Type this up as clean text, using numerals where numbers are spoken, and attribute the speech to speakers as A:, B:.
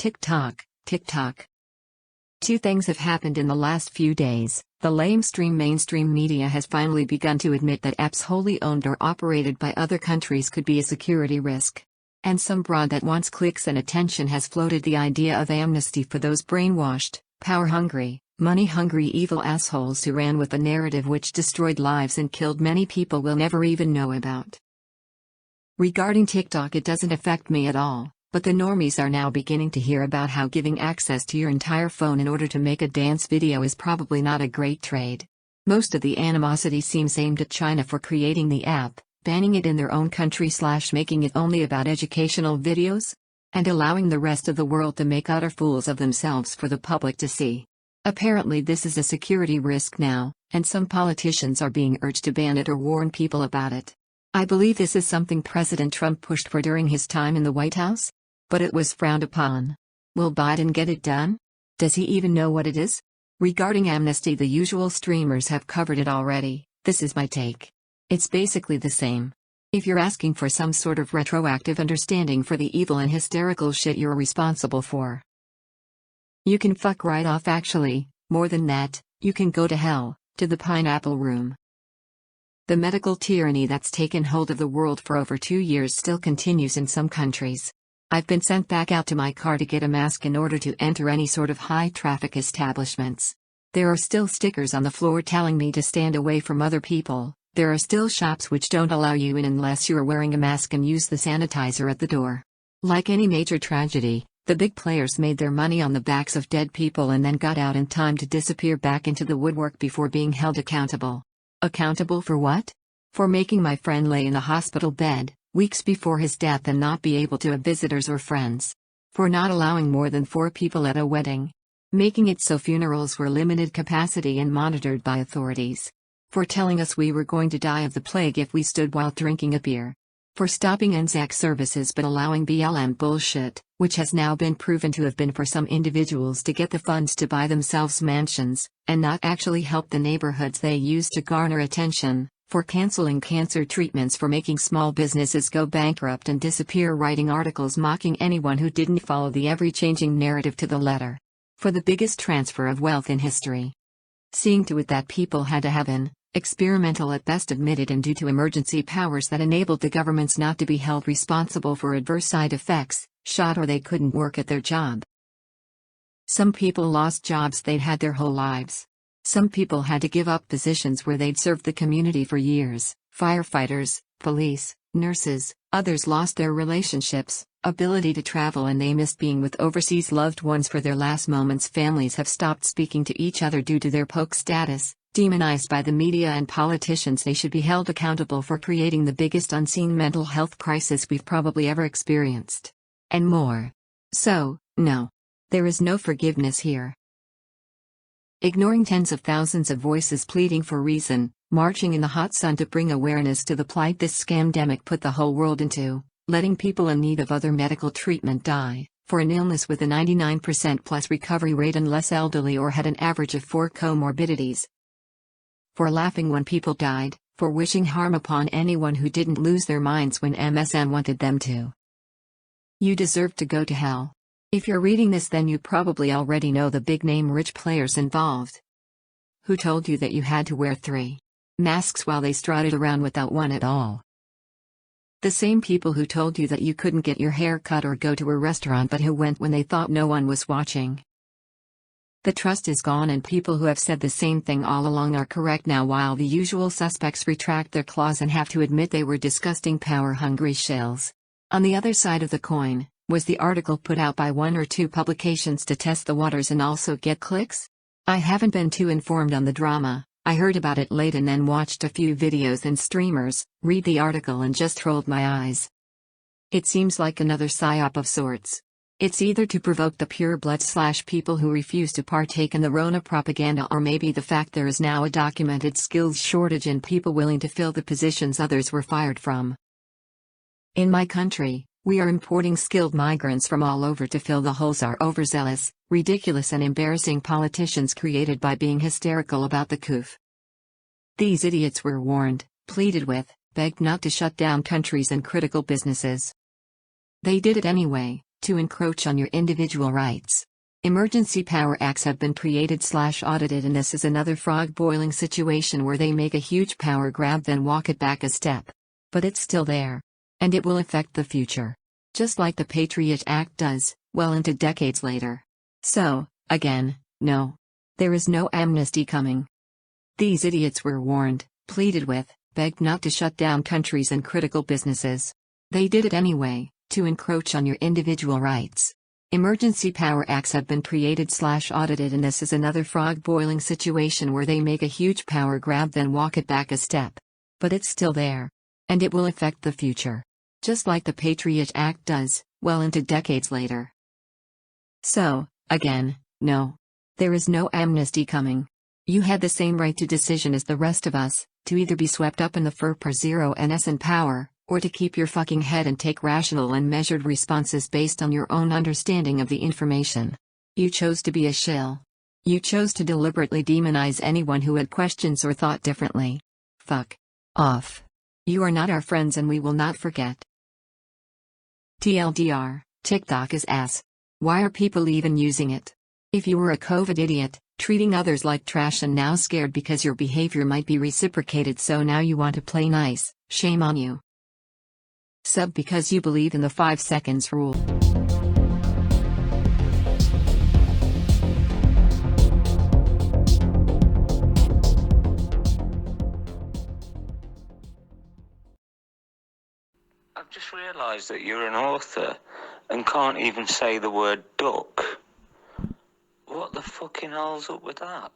A: TikTok. Two things have happened in the last few days. The mainstream media has finally begun to admit that apps wholly owned or operated by other countries could be a security risk. And some broad that wants clicks and attention has floated the idea of amnesty for those brainwashed, power-hungry, money-hungry evil assholes who ran with the narrative which destroyed lives and killed many people we'll never even know about. Regarding TikTok, it doesn't affect me at all. But the normies are now beginning to hear about how giving access to your entire phone in order to make a dance video is probably not a great trade. Most of the animosity seems aimed at China for creating the app, banning it in their own country / making it only about educational videos, and allowing the rest of the world to make utter fools of themselves for the public to see. Apparently this is a security risk now, and some politicians are being urged to ban it or warn people about it. I believe this is something President Trump pushed for during his time in the White House. But it was frowned upon. Will Biden get it done? Does he even know what it is? Regarding amnesty, the usual streamers have covered it already. This is my take. It's basically the same. If you're asking for some sort of retroactive understanding for the evil and hysterical shit you're responsible for, you can fuck right off. Actually, more than that, you can go to hell, to the pineapple room. The medical tyranny that's taken hold of the world for over 2 years still continues in some countries. I've been sent back out to my car to get a mask in order to enter any sort of high-traffic establishments. There are still stickers on the floor telling me to stand away from other people. There are still shops which don't allow you in unless you are wearing a mask and use the sanitizer at the door. Like any major tragedy, the big players made their money on the backs of dead people and then got out in time to disappear back into the woodwork before being held accountable. Accountable for what? For making my friend lay in a hospital bed weeks before his death and not be able to have visitors or friends. For not allowing more than 4 people at a wedding. Making it so funerals were limited capacity and monitored by authorities. For telling us we were going to die of the plague if we stood while drinking a beer. For stopping Anzac services but allowing BLM bullshit, which has now been proven to have been for some individuals to get the funds to buy themselves mansions, and not actually help the neighborhoods they use to garner attention. For canceling cancer treatments, for making small businesses go bankrupt and disappear, writing articles mocking anyone who didn't follow the ever-changing narrative to the letter. For the biggest transfer of wealth in history. Seeing to it that people had to have an experimental at best admitted and due to emergency powers that enabled the governments not to be held responsible for adverse side effects, shot or they couldn't work at their job. Some people lost jobs they'd had their whole lives. Some people had to give up positions where they'd served the community for years, firefighters, police, nurses. Others lost their relationships, ability to travel, and they missed being with overseas loved ones for their last moments. Families have stopped speaking to each other due to their poke status, demonized by the media and politicians. They should be held accountable for creating the biggest unseen mental health crisis we've probably ever experienced. And more. So, no. There is no forgiveness here. Ignoring tens of thousands of voices pleading for reason, marching in the hot sun to bring awareness to the plight this scamdemic put the whole world into, letting people in need of other medical treatment die, for an illness with a 99% plus recovery rate unless elderly or had an average of 4 comorbidities. For laughing when people died, for wishing harm upon anyone who didn't lose their minds when MSM wanted them to. You deserve to go to hell. If you're reading this, then you probably already know the big-name rich players involved. Who told you that you had to wear 3 masks while they strutted around without one at all? The same people who told you that you couldn't get your hair cut or go to a restaurant but who went when they thought no one was watching. The trust is gone, and people who have said the same thing all along are correct now, while the usual suspects retract their claws and have to admit they were disgusting power-hungry shills. On the other side of the coin, was the article put out by 1 or 2 publications to test the waters and also get clicks? I haven't been too informed on the drama. I heard about it late and then watched a few videos and streamers, read the article and just rolled my eyes. It seems like another psyop of sorts. It's either to provoke the pure-blood / people who refuse to partake in the Rona propaganda, or maybe the fact there is now a documented skills shortage and people willing to fill the positions others were fired from. In my country, we are importing skilled migrants from all over to fill the holes our overzealous, ridiculous and embarrassing politicians created by being hysterical about the coup. These idiots were warned, pleaded with, begged not to shut down countries and critical businesses. They did it anyway, to encroach on your individual rights. Emergency Power Acts have been created/audited, and this is another frog boiling situation where they make a huge power grab then walk it back a step. But it's still there. And it will affect the future. Just like the Patriot Act does, well into decades later. So, again, no. There is no amnesty coming. These idiots were warned, pleaded with, begged not to shut down countries and critical businesses. They did it anyway, to encroach on your individual rights. Emergency Power Acts have been created/audited, and this is another frog boiling situation where they make a huge power grab then walk it back a step. But it's still there. And it will affect the future. Just like the Patriot Act does, well into decades later. So, again, no. There is no amnesty coming. You had the same right to decision as the rest of us, to either be swept up in the fur per zero NS in power, or to keep your fucking head and take rational and measured responses based on your own understanding of the information. You chose to be a shill. You chose to deliberately demonize anyone who had questions or thought differently. Fuck off. You are not our friends and we will not forget. TLDR, TikTok is ass. Why are people even using it? If you were a COVID idiot, treating others like trash and now scared because your behavior might be reciprocated, so now you want to play nice, shame on you. Sub because you believe in the 5 seconds rule.
B: I've just realised that you're an author and can't even say the word duck. What the fucking hell's up with that?